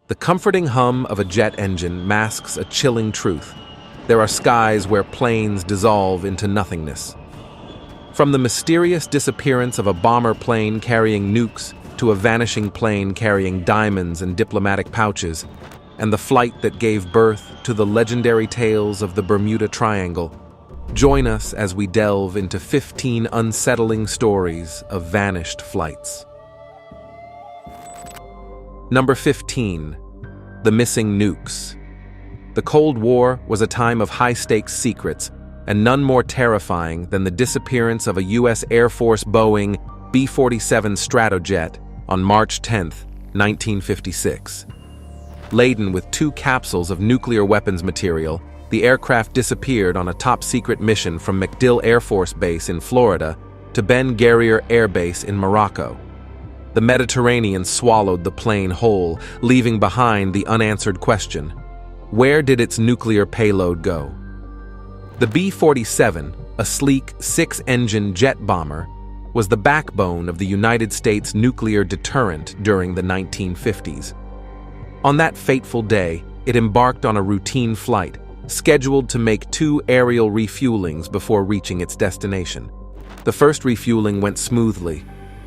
The comforting hum of a jet engine masks a chilling truth. There are skies where planes dissolve into nothingness. From the mysterious disappearance of a bomber plane carrying nukes to a vanishing plane carrying diamonds and diplomatic pouches, and the flight that gave birth to the legendary tales of the Bermuda Triangle, join us as we delve into 15 unsettling stories of vanished flights. Number 15. The Missing Nukes. The Cold War was a time of high-stakes secrets, and none more terrifying than the disappearance of a U.S. Air Force Boeing B-47 Stratojet on March 10, 1956. Laden with 2 capsules of nuclear weapons material, the aircraft disappeared on a top-secret mission from MacDill Air Force Base in Florida to Ben Guerir Air Base in Morocco. The Mediterranean swallowed the plane whole, leaving behind the unanswered question: where did its nuclear payload go? The B-47, a sleek 6-engine jet bomber, was the backbone of the United States nuclear deterrent during the 1950s. On that fateful day, it embarked on a routine flight, scheduled to make 2 aerial refuelings before reaching its destination. The first refueling went smoothly,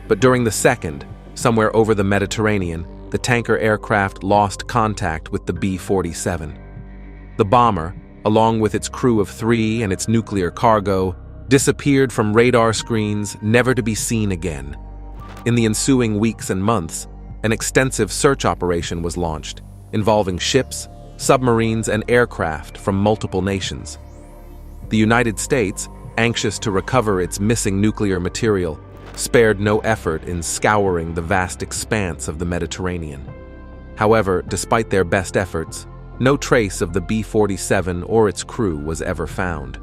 but during the second, somewhere over the Mediterranean, the tanker aircraft lost contact with the B-47. The bomber, along with its crew of 3 and its nuclear cargo, disappeared from radar screens, never to be seen again. In the ensuing weeks and months, an extensive search operation was launched, involving ships, submarines, and aircraft from multiple nations. The United States, anxious to recover its missing nuclear material, spared no effort in scouring the vast expanse of the Mediterranean. However, despite their best efforts, no trace of the B-47 or its crew was ever found.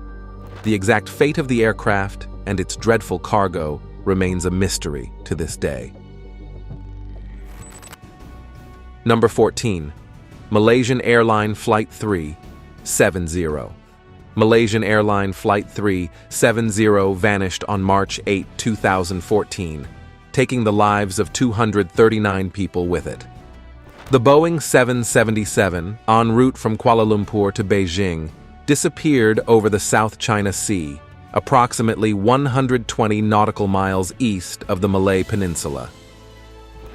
The exact fate of the aircraft and its dreadful cargo remains a mystery to this day. Number 14. Malaysian Airline Flight 370. Malaysian Airline Flight 370 vanished on March 8, 2014, taking the lives of 239 people with it. The Boeing 777, en route from Kuala Lumpur to Beijing, disappeared over the South China Sea, approximately 120 nautical miles east of the Malay Peninsula.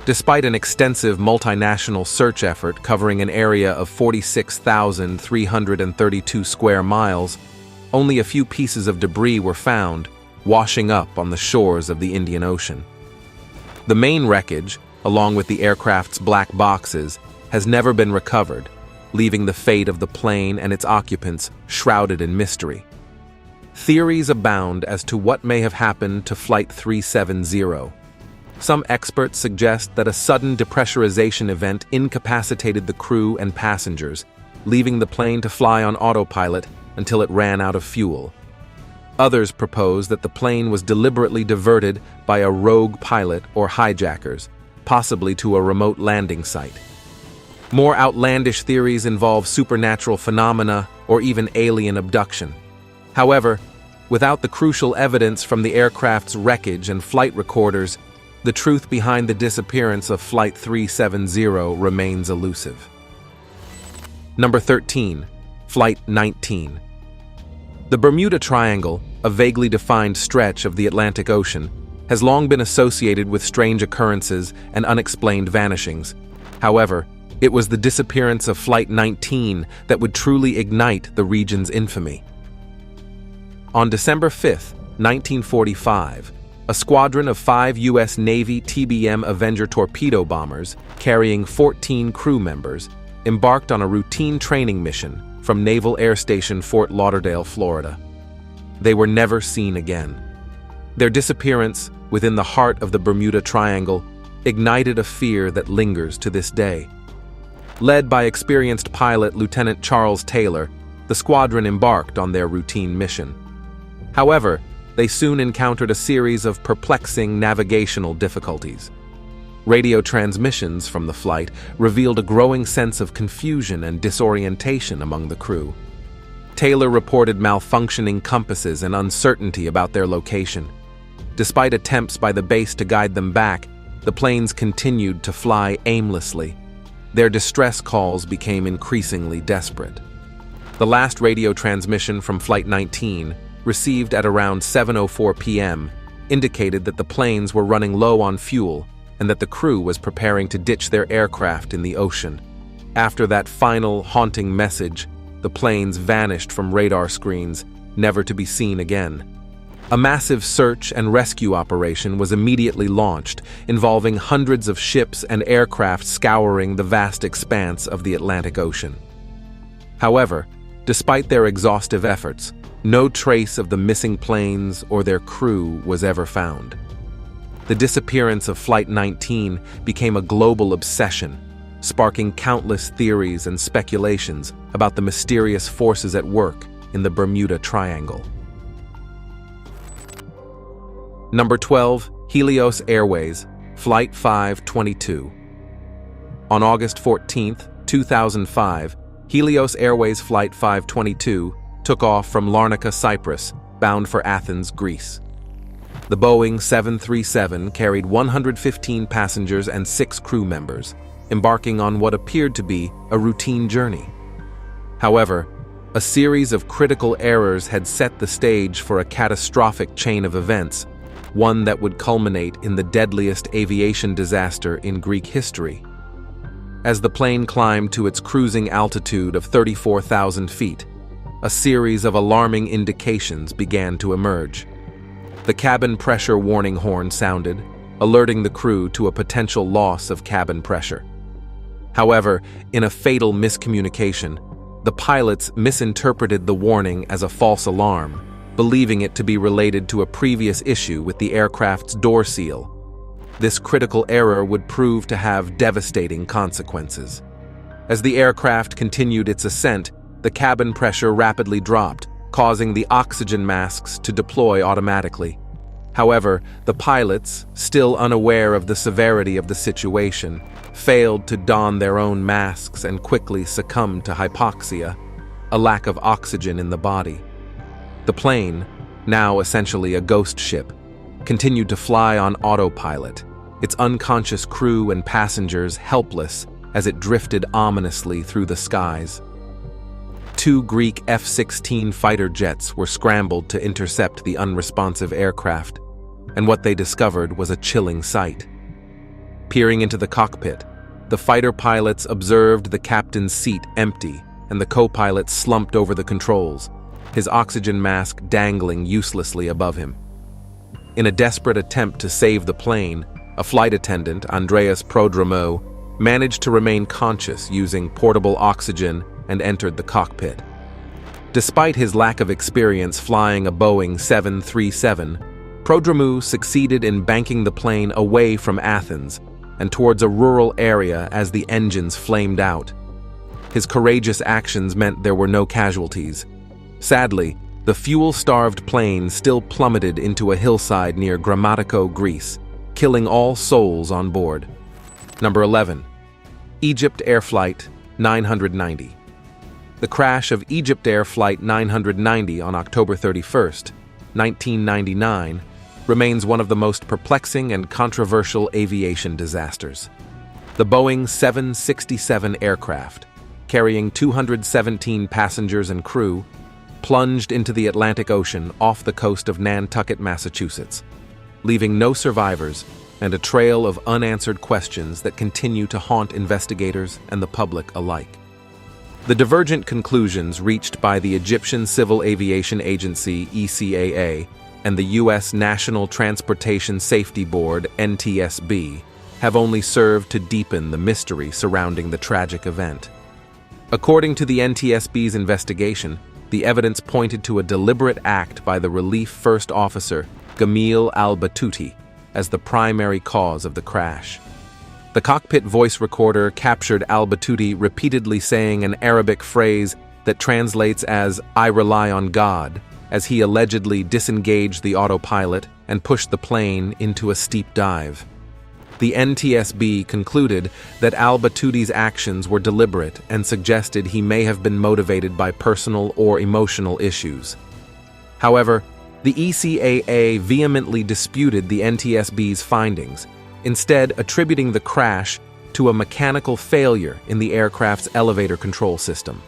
Despite an extensive multinational search effort covering an area of 46,332 square miles, only a few pieces of debris were found, washing up on the shores of the Indian Ocean. The main wreckage, along with the aircraft's black boxes, has never been recovered, leaving the fate of the plane and its occupants shrouded in mystery. Theories abound as to what may have happened to Flight 370. Some experts suggest that a sudden depressurization event incapacitated the crew and passengers, leaving the plane to fly on autopilot until it ran out of fuel. Others propose that the plane was deliberately diverted by a rogue pilot or hijackers, possibly to a remote landing site. More outlandish theories involve supernatural phenomena or even alien abduction. However, without the crucial evidence from the aircraft's wreckage and flight recorders, the truth behind the disappearance of Flight 370 remains elusive. Number 13. Flight 19. The Bermuda Triangle, a vaguely defined stretch of the Atlantic Ocean, has long been associated with strange occurrences and unexplained vanishings. However, it was the disappearance of Flight 19 that would truly ignite the region's infamy. On December 5, 1945, a squadron of 5 U.S. Navy TBM Avenger torpedo bombers, carrying 14 crew members, embarked on a routine training mission from Naval Air Station Fort Lauderdale, Florida. They were never seen again. Their disappearance within the heart of the Bermuda Triangle ignited a fear that lingers to this day. Led by experienced pilot Lieutenant Charles Taylor, the squadron embarked on their routine mission. However, they soon encountered a series of perplexing navigational difficulties. Radio transmissions from the flight revealed a growing sense of confusion and disorientation among the crew. Taylor reported malfunctioning compasses and uncertainty about their location. Despite attempts by the base to guide them back, the planes continued to fly aimlessly. their distress calls became increasingly desperate. The last radio transmission from Flight 19, received at around 7:04 p.m., indicated that the planes were running low on fuel and that the crew was preparing to ditch their aircraft in the ocean. After that final, haunting message, the planes vanished from radar screens, never to be seen again. A massive search and rescue operation was immediately launched, involving hundreds of ships and aircraft scouring the vast expanse of the Atlantic Ocean. However, despite their exhaustive efforts, no trace of the missing planes or their crew was ever found. The disappearance of Flight 19 became a global obsession, sparking countless theories and speculations about the mysterious forces at work in the Bermuda Triangle. Number 12. Helios Airways, Flight 522. On August 14, 2005, Helios Airways Flight 522 took off from Larnaca, Cyprus, bound for Athens, Greece. The Boeing 737 carried 115 passengers and 6 crew members, embarking on what appeared to be a routine journey. However, a series of critical errors had set the stage for a catastrophic chain of events, one that would culminate in the deadliest aviation disaster in Greek history. As the plane climbed to its cruising altitude of 34,000 feet, a series of alarming indications began to emerge. The cabin pressure warning horn sounded, alerting the crew to a potential loss of cabin pressure. However, in a fatal miscommunication, the pilots misinterpreted the warning as a false alarm, believing it to be related to a previous issue with the aircraft's door seal. This critical error would prove to have devastating consequences. As the aircraft continued its ascent, the cabin pressure rapidly dropped, causing the oxygen masks to deploy automatically. However, the pilots, still unaware of the severity of the situation, failed to don their own masks and quickly succumbed to hypoxia, a lack of oxygen in the body. The plane, now essentially a ghost ship, continued to fly on autopilot, its unconscious crew and passengers helpless as it drifted ominously through the skies. 2 Greek F-16 fighter jets were scrambled to intercept the unresponsive aircraft, and what they discovered was a chilling sight. Peering into the cockpit, the fighter pilots observed the captain's seat empty and the co-pilot slumped over the controls, his oxygen mask dangling uselessly above him. In a desperate attempt to save the plane, a flight attendant, Andreas Prodromou, managed to remain conscious using portable oxygen and entered the cockpit. Despite his lack of experience flying a Boeing 737, Prodromou succeeded in banking the plane away from Athens and towards a rural area as the engines flamed out. His courageous actions meant there were no casualties. Sadly, the fuel-starved plane still plummeted into a hillside near Grammatico, Greece, killing all souls on board. Number 11. Egypt Air Flight 990. The crash of Egypt Air Flight 990 on October 31st, 1999, remains one of the most perplexing and controversial aviation disasters. The Boeing 767 aircraft, carrying 217 passengers and crew, plunged into the Atlantic Ocean off the coast of Nantucket, Massachusetts, leaving no survivors and a trail of unanswered questions that continue to haunt investigators and the public alike. The divergent conclusions reached by the Egyptian Civil Aviation Agency (ECAA) and the U.S. National Transportation Safety Board (NTSB) have only served to deepen the mystery surrounding the tragic event. According to the NTSB's investigation, the evidence pointed to a deliberate act by the Relief First Officer, Gamil al-Batouti, as the primary cause of the crash. The cockpit voice recorder captured al-Batouti repeatedly saying an Arabic phrase that translates as "I rely on God," as he allegedly disengaged the autopilot and pushed the plane into a steep dive. The NTSB concluded that al-Batouti's actions were deliberate and suggested he may have been motivated by personal or emotional issues. However, the ECAA vehemently disputed the NTSB's findings, instead attributing the crash to a mechanical failure in the aircraft's elevator control system.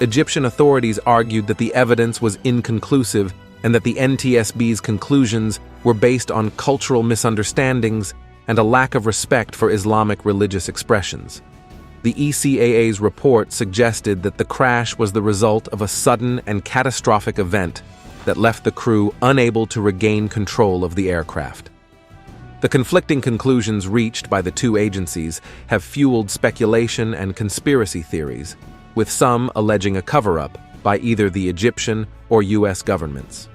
Egyptian authorities argued that the evidence was inconclusive and that the NTSB's conclusions were based on cultural misunderstandings and a lack of respect for Islamic religious expressions. The ECAA's report suggested that the crash was the result of a sudden and catastrophic event that left the crew unable to regain control of the aircraft. The conflicting conclusions reached by the two agencies have fueled speculation and conspiracy theories, with some alleging a cover-up by either the Egyptian or U.S. governments.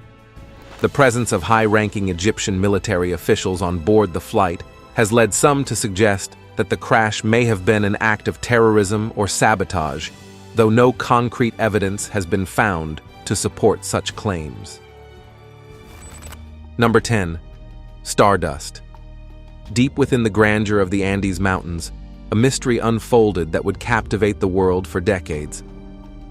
The presence of high-ranking Egyptian military officials on board the flight has led some to suggest that the crash may have been an act of terrorism or sabotage, though no concrete evidence has been found to support such claims. Number 10. Stardust. Deep within the grandeur of the Andes Mountains, a mystery unfolded that would captivate the world for decades.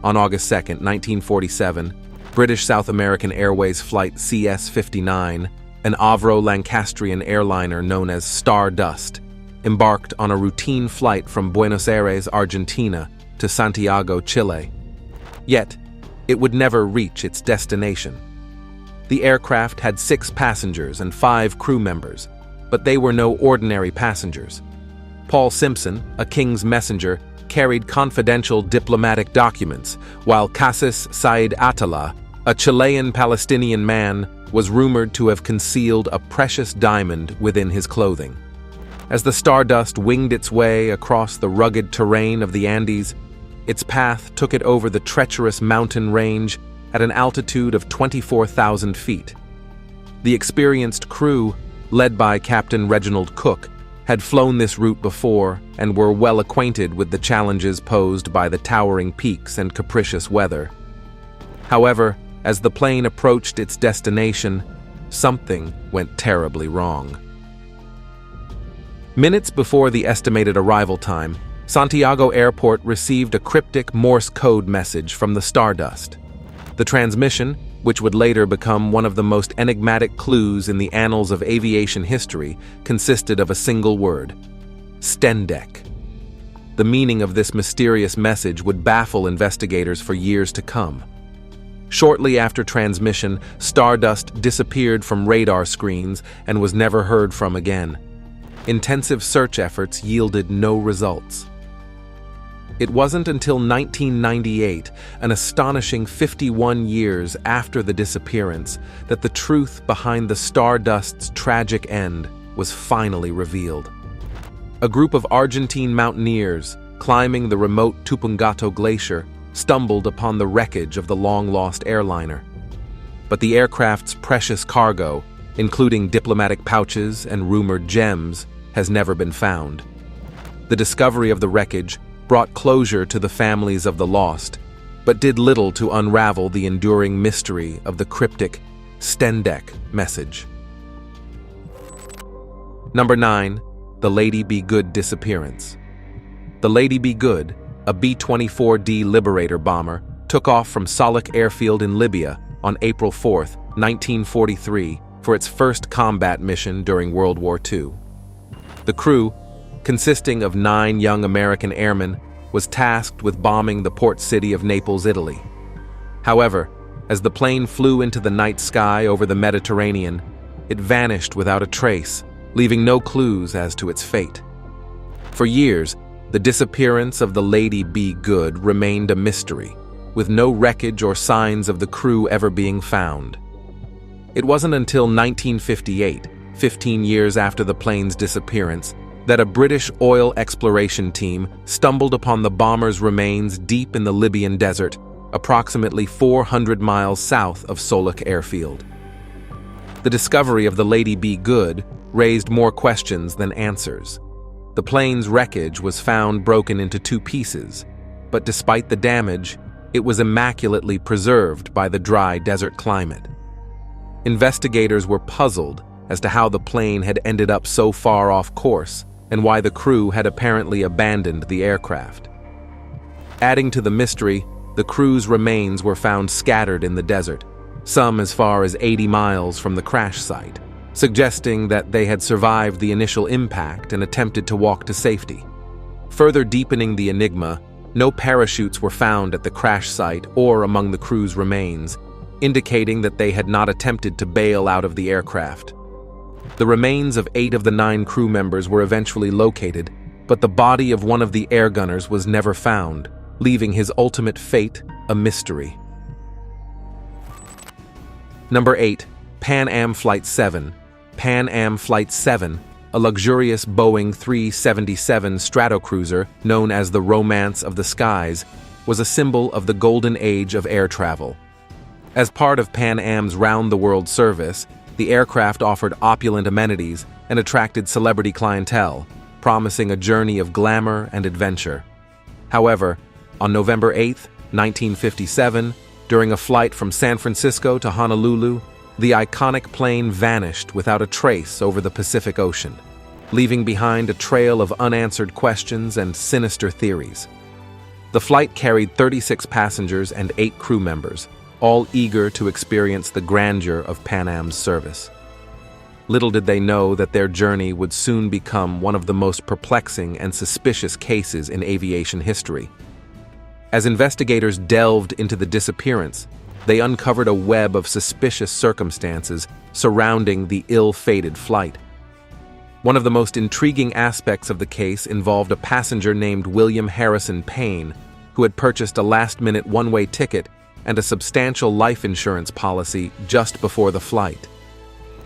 On August 2, 1947, British South American Airways Flight CS-59, an Avro-Lancastrian airliner known as Stardust, embarked on a routine flight from Buenos Aires, Argentina, to Santiago, Chile. Yet, it would never reach its destination. The aircraft had 6 passengers and 5 crew members, but they were no ordinary passengers. Paul Simpson, a king's messenger, carried confidential diplomatic documents, while Cassis Said Atala, a Chilean-Palestinian man, was rumored to have concealed a precious diamond within his clothing. As the Stardust winged its way across the rugged terrain of the Andes, its path took it over the treacherous mountain range at an altitude of 24,000 feet. The experienced crew, led by Captain Reginald Cook, had flown this route before and were well acquainted with the challenges posed by the towering peaks and capricious weather. However, as the plane approached its destination, something went terribly wrong. Minutes before the estimated arrival time, Santiago Airport received a cryptic Morse code message from the Stardust. The transmission, which would later become one of the most enigmatic clues in the annals of aviation history, consisted of a single word: Stendek. The meaning of this mysterious message would baffle investigators for years to come. Shortly after transmission, Stardust disappeared from radar screens and was never heard from again. Intensive search efforts yielded no results. It wasn't until 1998, an astonishing 51 years after the disappearance, that the truth behind the Stardust's tragic end was finally revealed. A group of Argentine mountaineers, climbing the remote Tupungato Glacier, stumbled upon the wreckage of the long-lost airliner. But the aircraft's precious cargo, including diplomatic pouches and rumored gems, has never been found. The discovery of the wreckage brought closure to the families of the lost, but did little to unravel the enduring mystery of the cryptic Stendek message. Number 9. The Lady Be Good disappearance. The Lady Be Good, a B-24D Liberator bomber, took off from Salak Airfield in Libya on April 4, 1943, for its first combat mission during World War II. The crew, consisting of 9 young American airmen, was tasked with bombing the port city of Naples, Italy. However, as the plane flew into the night sky over the Mediterranean, it vanished without a trace, leaving no clues as to its fate. For years, the disappearance of the Lady Be Good remained a mystery, with no wreckage or signs of the crew ever being found. It wasn't until 1958, 15 years after the plane's disappearance, that a British oil exploration team stumbled upon the bomber's remains deep in the Libyan desert, approximately 400 miles south of Solok Airfield. The discovery of the Lady Be Good raised more questions than answers. The plane's wreckage was found broken into 2 pieces, but despite the damage, it was immaculately preserved by the dry desert climate. Investigators were puzzled as to how the plane had ended up so far off course and why the crew had apparently abandoned the aircraft. Adding to the mystery, the crew's remains were found scattered in the desert, some as far as 80 miles from the crash site, suggesting that they had survived the initial impact and attempted to walk to safety. Further deepening the enigma, no parachutes were found at the crash site or among the crew's remains, indicating that they had not attempted to bail out of the aircraft. The remains of 8 of the 9 crew members were eventually located, but the body of one of the air gunners was never found, leaving his ultimate fate a mystery. Number 8. PanAm Flight 7. PanAm Flight 7, a luxurious Boeing 377 Stratocruiser known as the Romance of the Skies, was a symbol of the golden age of air travel. As part of Pan Am's round-the-world service, the aircraft offered opulent amenities and attracted celebrity clientele, promising a journey of glamour and adventure. However, on November 8, 1957, during a flight from San Francisco to Honolulu, the iconic plane vanished without a trace over the Pacific Ocean, leaving behind a trail of unanswered questions and sinister theories. The flight carried 36 passengers and 8 crew members, all eager to experience the grandeur of Pan Am's service. Little did they know that their journey would soon become one of the most perplexing and suspicious cases in aviation history. As investigators delved into the disappearance, they uncovered a web of suspicious circumstances surrounding the ill-fated flight. One of the most intriguing aspects of the case involved a passenger named William Harrison Payne, who had purchased a last-minute one-way ticket and a substantial life insurance policy just before the flight.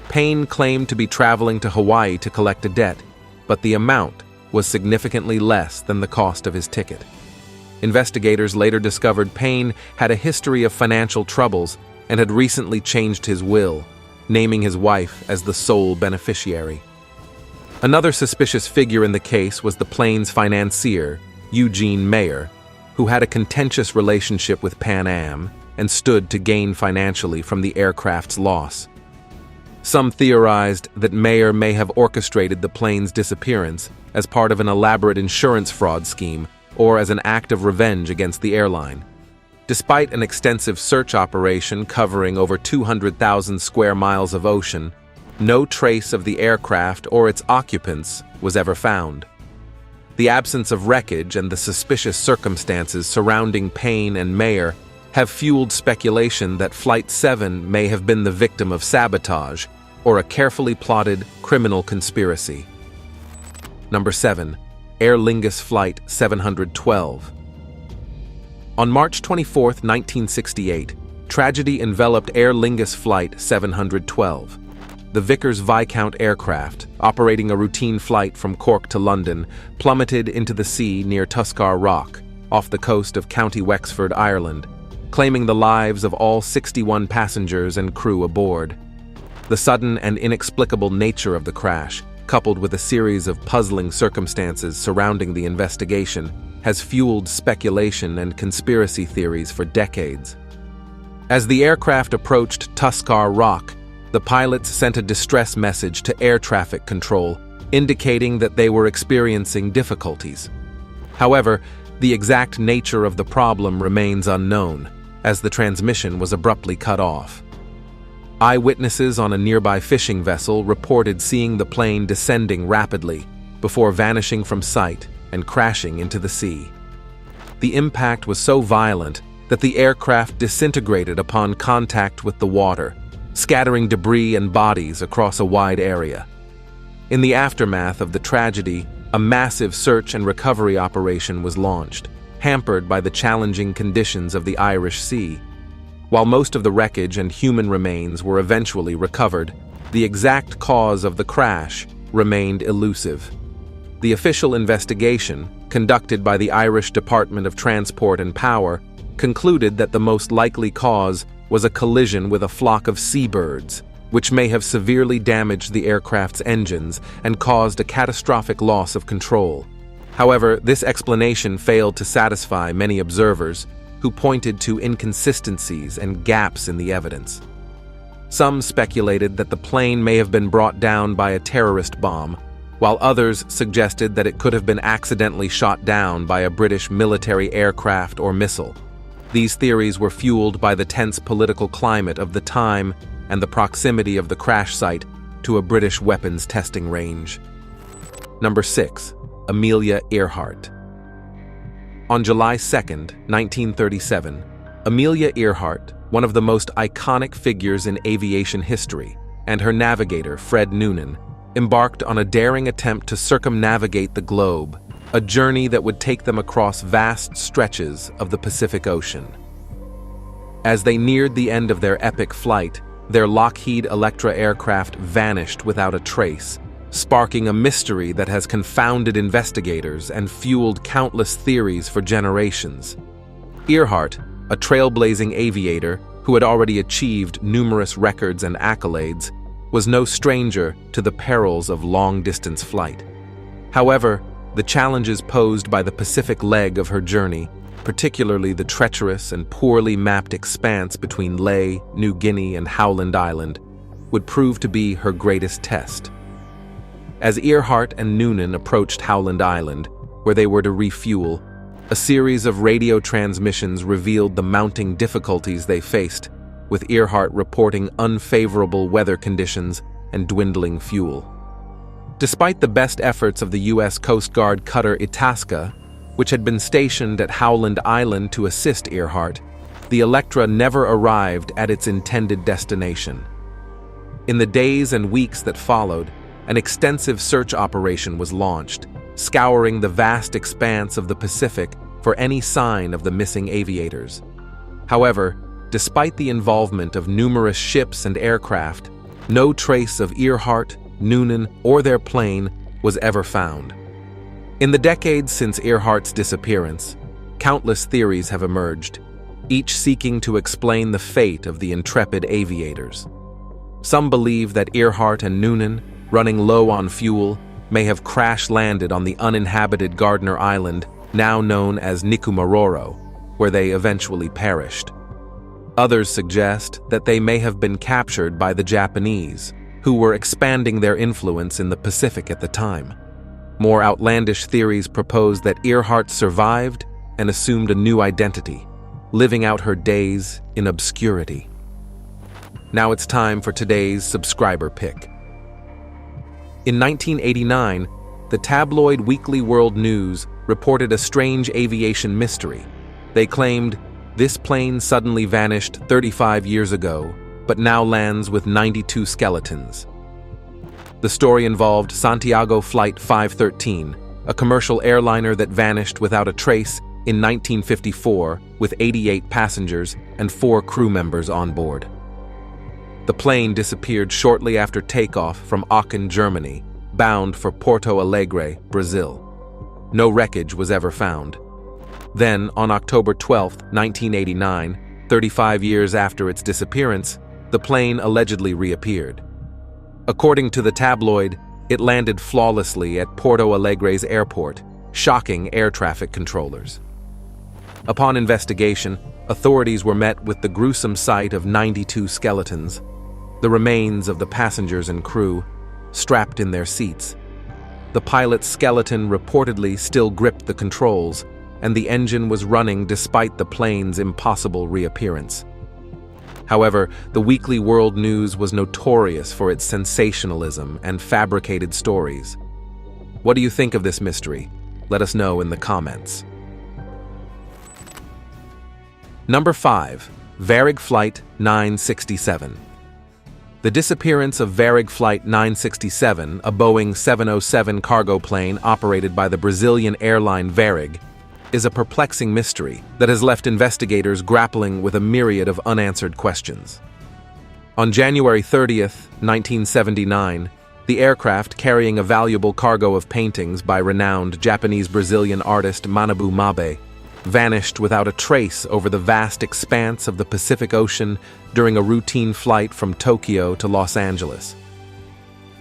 Payne claimed to be traveling to Hawaii to collect a debt, but the amount was significantly less than the cost of his ticket. Investigators later discovered Payne had a history of financial troubles and had recently changed his will, naming his wife as the sole beneficiary. Another suspicious figure in the case was the plane's financier, Eugene Mayer, who had a contentious relationship with Pan Am and stood to gain financially from the aircraft's loss. Some theorized that Mayer may have orchestrated the plane's disappearance as part of an elaborate insurance fraud scheme or as an act of revenge against the airline. Despite an extensive search operation covering over 200,000 square miles of ocean, no trace of the aircraft or its occupants was ever found. The absence of wreckage and the suspicious circumstances surrounding Payne and Mayer have fueled speculation that Flight 7 may have been the victim of sabotage or a carefully plotted criminal conspiracy. Number 7. Aer Lingus Flight 712. On March 24, 1968, tragedy enveloped Aer Lingus Flight 712. The Vickers-Viscount aircraft, operating a routine flight from Cork to London, plummeted into the sea near Tuskar Rock, off the coast of County Wexford, Ireland, claiming the lives of all 61 passengers and crew aboard. The sudden and inexplicable nature of the crash, coupled with a series of puzzling circumstances surrounding the investigation, has fueled speculation and conspiracy theories for decades. As the aircraft approached Tuskar Rock, the pilots sent a distress message to air traffic control, indicating that they were experiencing difficulties. However, the exact nature of the problem remains unknown, as the transmission was abruptly cut off. Eyewitnesses on a nearby fishing vessel reported seeing the plane descending rapidly before vanishing from sight and crashing into the sea. The impact was so violent that the aircraft disintegrated upon contact with the water, scattering debris and bodies across a wide area. In the aftermath of the tragedy, a massive search and recovery operation was launched, hampered by the challenging conditions of the Irish Sea. While most of the wreckage and human remains were eventually recovered, the exact cause of the crash remained elusive. The official investigation, conducted by the Irish Department of Transport and Power, concluded that the most likely cause was a collision with a flock of seabirds, which may have severely damaged the aircraft's engines and caused a catastrophic loss of control. However, this explanation failed to satisfy many observers, who pointed to inconsistencies and gaps in the evidence. Some speculated that the plane may have been brought down by a terrorist bomb, while others suggested that it could have been accidentally shot down by a British military aircraft or missile. These theories were fueled by the tense political climate of the time and the proximity of the crash site, to a British weapons testing range. Number 6. Amelia Earhart. On July 2, 1937, Amelia Earhart, one of the most iconic figures in aviation history, and her navigator, Fred Noonan, embarked on a daring attempt to circumnavigate the globe, a journey that would take them across vast stretches of the Pacific Ocean. As they neared the end of their epic flight, their Lockheed Electra aircraft vanished without a trace, sparking a mystery that has confounded investigators and fueled countless theories for generations. Earhart, a trailblazing aviator who had already achieved numerous records and accolades, was no stranger to the perils of long-distance flight. However, the challenges posed by the Pacific leg of her journey, particularly the treacherous and poorly mapped expanse between Lae, New Guinea, and Howland Island, would prove to be her greatest test. As Earhart and Noonan approached Howland Island, where they were to refuel, a series of radio transmissions revealed the mounting difficulties they faced, with Earhart reporting unfavorable weather conditions and dwindling fuel. Despite the best efforts of the U.S. Coast Guard cutter Itasca, which had been stationed at Howland Island to assist Earhart, the Electra never arrived at its intended destination. In the days and weeks that followed, an extensive search operation was launched, scouring the vast expanse of the Pacific for any sign of the missing aviators. However, despite the involvement of numerous ships and aircraft, no trace of Earhart, Noonan, or their plane was ever found. In the decades since Earhart's disappearance, countless theories have emerged, each seeking to explain the fate of the intrepid aviators. Some believe that Earhart and Noonan, running low on fuel, may have crash-landed on the uninhabited Gardner Island, now known as Nikumaroro, where they eventually perished. Others suggest that they may have been captured by the Japanese, who were expanding their influence in the Pacific at the time. More outlandish theories propose that Earhart survived and assumed a new identity, living out her days in obscurity. Now it's time for today's subscriber pick. In 1989, the tabloid Weekly World News reported a strange aviation mystery. They claimed, "This plane suddenly vanished 35 years ago, but now lands with 92 skeletons." The story involved Santiago Flight 513, a commercial airliner that vanished without a trace in 1954 with 88 passengers and 4 crew members on board. The plane disappeared shortly after takeoff from Aachen, Germany, bound for Porto Alegre, Brazil. No wreckage was ever found. Then, on October 12, 1989, 35 years after its disappearance, the plane allegedly reappeared. According to the tabloid, it landed flawlessly at Porto Alegre's airport, shocking air traffic controllers. Upon investigation, authorities were met with the gruesome sight of 92 skeletons, the remains of the passengers and crew, strapped in their seats. The pilot's skeleton reportedly still gripped the controls, and the engine was running despite the plane's impossible reappearance. However, the Weekly World News was notorious for its sensationalism and fabricated stories. What do you think of this mystery? Let us know in the comments. Number 5. Varig Flight 967. The disappearance of Varig Flight 967, a Boeing 707 cargo plane operated by the Brazilian airline Varig, is a perplexing mystery that has left investigators grappling with a myriad of unanswered questions. On January 30th, 1979, the aircraft, carrying a valuable cargo of paintings by renowned Japanese-Brazilian artist Manabu Mabe, vanished without a trace over the vast expanse of the Pacific Ocean during a routine flight from Tokyo to Los Angeles.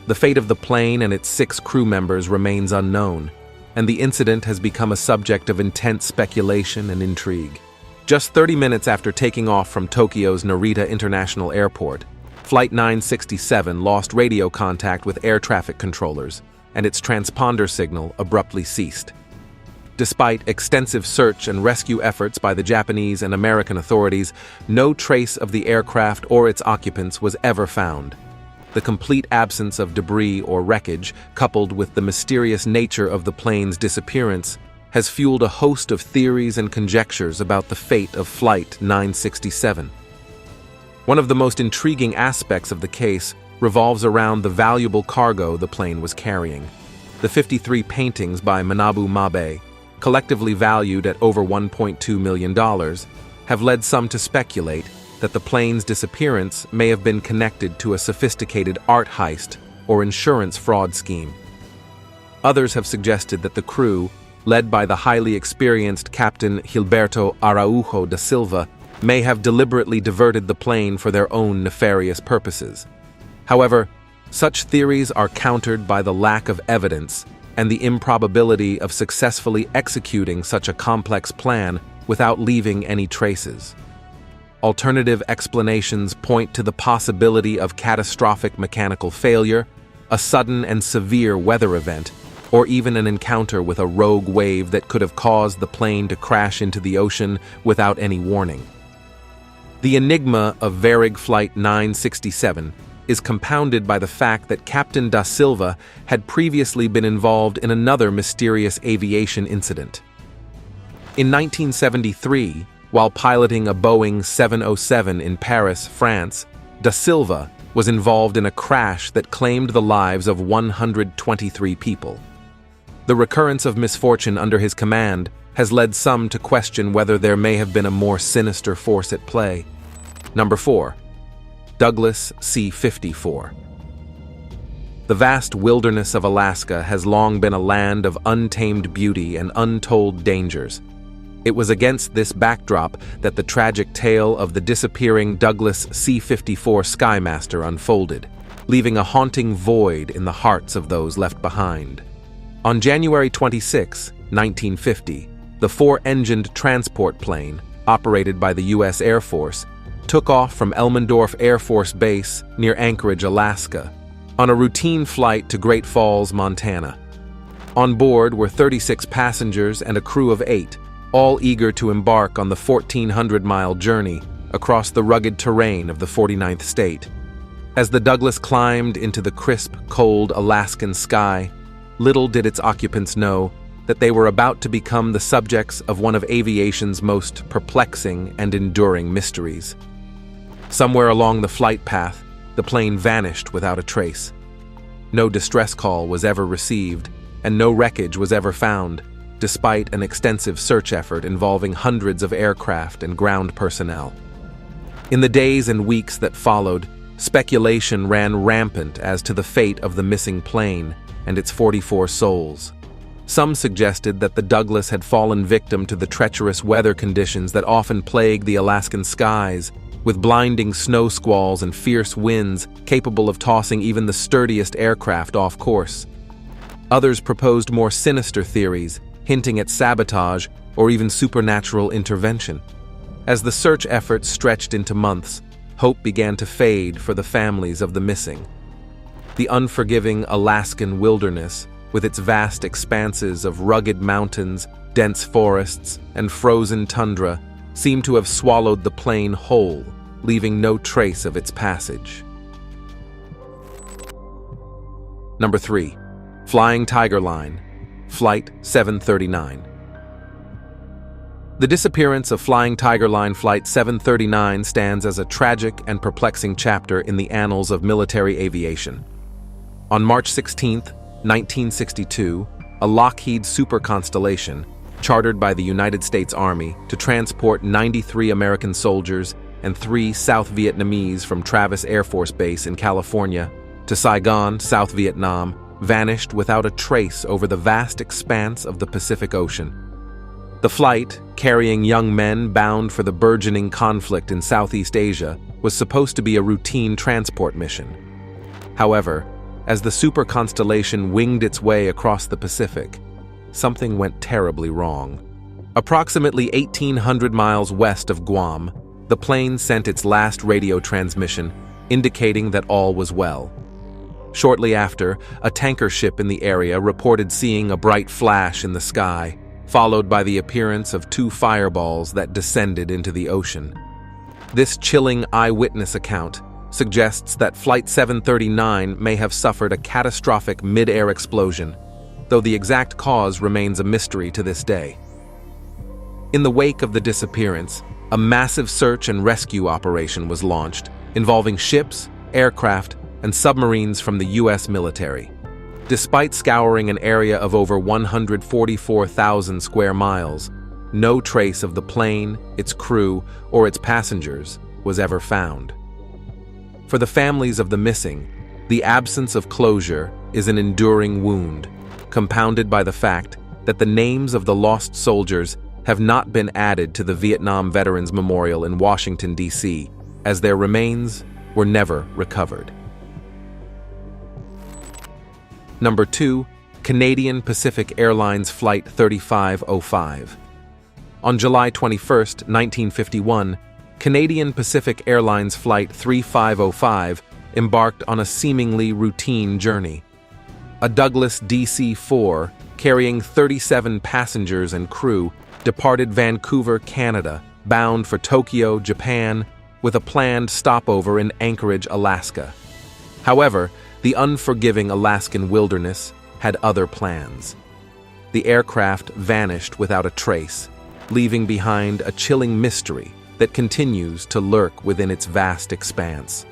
The fate of the plane and its 6 crew members remains unknown, and the incident has become a subject of intense speculation and intrigue. Just 30 minutes after taking off from Tokyo's Narita International Airport, Flight 967 lost radio contact with air traffic controllers, and its transponder signal abruptly ceased. Despite extensive search and rescue efforts by the Japanese and American authorities, no trace of the aircraft or its occupants was ever found. The complete absence of debris or wreckage, coupled with the mysterious nature of the plane's disappearance, has fueled a host of theories and conjectures about the fate of Flight 967. One of the most intriguing aspects of the case revolves around the valuable cargo the plane was carrying. The 53 paintings by Manabu Mabe, collectively valued at over $1.2 million, have led some to speculate that the plane's disappearance may have been connected to a sophisticated art heist or insurance fraud scheme. Others have suggested that the crew, led by the highly experienced Captain Gilberto Araujo da Silva, may have deliberately diverted the plane for their own nefarious purposes. However, such theories are countered by the lack of evidence and the improbability of successfully executing such a complex plan without leaving any traces. Alternative explanations point to the possibility of catastrophic mechanical failure, a sudden and severe weather event, or even an encounter with a rogue wave that could have caused the plane to crash into the ocean without any warning. The enigma of Varig Flight 967 is compounded by the fact that Captain da Silva had previously been involved in another mysterious aviation incident. In 1973, while piloting a Boeing 707 in Paris, France, da Silva was involved in a crash that claimed the lives of 123 people. The recurrence of misfortune under his command has led some to question whether there may have been a more sinister force at play. Number 4. Douglas C-54. The vast wilderness of Alaska has long been a land of untamed beauty and untold dangers. It was against this backdrop that the tragic tale of the disappearing Douglas C-54 Skymaster unfolded, leaving a haunting void in the hearts of those left behind. On January 26, 1950, the four-engined transport plane, operated by the U.S. Air Force, took off from Elmendorf Air Force Base near Anchorage, Alaska, on a routine flight to Great Falls, Montana. On board were 36 passengers and a crew of 8, all eager to embark on the 1,400-mile journey across the rugged terrain of the 49th state. As the Douglas climbed into the crisp, cold Alaskan sky, little did its occupants know that they were about to become the subjects of one of aviation's most perplexing and enduring mysteries. Somewhere along the flight path, the plane vanished without a trace. No distress call was ever received, and no wreckage was ever found, despite an extensive search effort involving hundreds of aircraft and ground personnel. In the days and weeks that followed, speculation ran rampant as to the fate of the missing plane and its 44 souls. Some suggested that the Douglas had fallen victim to the treacherous weather conditions that often plague the Alaskan skies, with blinding snow squalls and fierce winds capable of tossing even the sturdiest aircraft off course. Others proposed more sinister theories, hinting at sabotage or even supernatural intervention. As the search efforts stretched into months, hope began to fade for the families of the missing. The unforgiving Alaskan wilderness, with its vast expanses of rugged mountains, dense forests, and frozen tundra, seemed to have swallowed the plane whole, leaving no trace of its passage. Number 3. Flying Tiger Line, Flight 739. The disappearance of Flying Tiger Line Flight 739 stands as a tragic and perplexing chapter in the annals of military aviation. On March 16, 1962, a Lockheed Super Constellation, chartered by the United States Army to transport 93 American soldiers and 3 South Vietnamese from Travis Air Force Base in California to Saigon, South Vietnam, vanished without a trace over the vast expanse of the Pacific Ocean. The flight, carrying young men bound for the burgeoning conflict in Southeast Asia, was supposed to be a routine transport mission. However, as the Super Constellation winged its way across the Pacific, something went terribly wrong. Approximately 1,800 miles west of Guam, the plane sent its last radio transmission, indicating that all was well. Shortly after, a tanker ship in the area reported seeing a bright flash in the sky, followed by the appearance of 2 fireballs that descended into the ocean. This chilling eyewitness account, suggests that Flight 739 may have suffered a catastrophic mid-air explosion, though the exact cause remains a mystery to this day. In the wake of the disappearance, a massive search and rescue operation was launched, involving ships, aircraft, and submarines from the U.S. military. Despite scouring an area of over 144,000 square miles, no trace of the plane, its crew, or its passengers was ever found. For the families of the missing, the absence of closure is an enduring wound, compounded by the fact that the names of the lost soldiers have not been added to the Vietnam Veterans Memorial in Washington, D.C., as their remains were never recovered. Number 2. Canadian Pacific Airlines Flight 3505. On July 21, 1951, Canadian Pacific Airlines Flight 3505 embarked on a seemingly routine journey. A Douglas DC-4 carrying 37 passengers and crew departed Vancouver, Canada, bound for Tokyo, Japan, with a planned stopover in Anchorage, Alaska. However, the unforgiving Alaskan wilderness had other plans. The aircraft vanished without a trace, leaving behind a chilling mystery that continues to lurk within its vast expanse.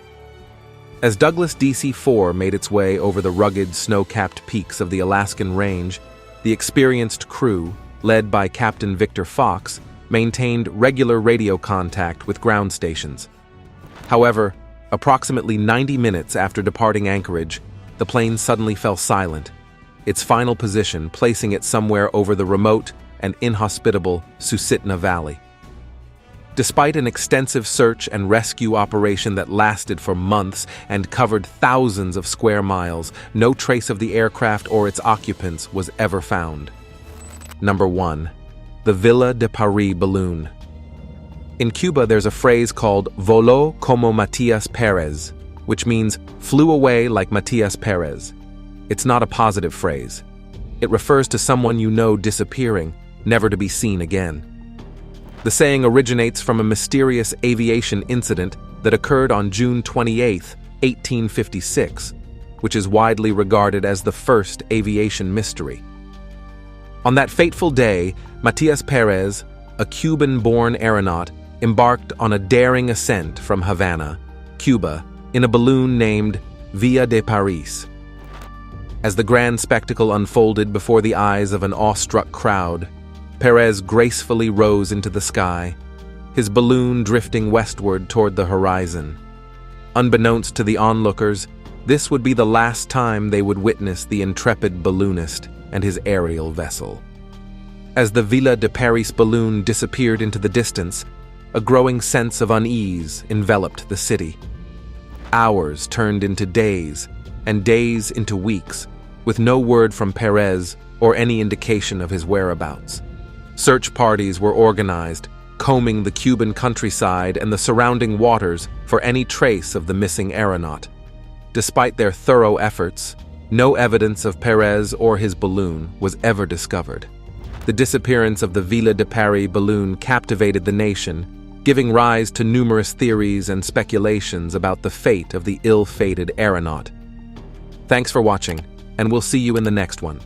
As Douglas DC-4 made its way over the rugged, snow-capped peaks of the Alaskan Range, the experienced crew, led by Captain Victor Fox, maintained regular radio contact with ground stations. However, approximately 90 minutes after departing Anchorage, the plane suddenly fell silent, its final position placing it somewhere over the remote and inhospitable Susitna Valley. Despite an extensive search and rescue operation that lasted for months and covered thousands of square miles, no trace of the aircraft or its occupants was ever found. Number 1. The Villa de Paris balloon. In Cuba, there's a phrase called voló como Matías Pérez, which means flew away like Matías Pérez. It's not a positive phrase. It refers to someone you know disappearing, never to be seen again. The saying originates from a mysterious aviation incident that occurred on June 28, 1856, which is widely regarded as the first aviation mystery. On that fateful day, Matías Pérez, a Cuban-born aeronaut, embarked on a daring ascent from Havana, Cuba, in a balloon named Villa de Paris. As the grand spectacle unfolded before the eyes of an awestruck crowd, Pérez gracefully rose into the sky, his balloon drifting westward toward the horizon. Unbeknownst to the onlookers, this would be the last time they would witness the intrepid balloonist and his aerial vessel. As the Villa de Paris balloon disappeared into the distance, a growing sense of unease enveloped the city. Hours turned into days, and days into weeks, with no word from Pérez or any indication of his whereabouts. Search parties were organized, combing the Cuban countryside and the surrounding waters for any trace of the missing aeronaut. Despite their thorough efforts, no evidence of Pérez or his balloon was ever discovered. The disappearance of the Villa de Paris balloon captivated the nation, giving rise to numerous theories and speculations about the fate of the ill-fated aeronaut. Thanks for watching, and we'll see you in the next one.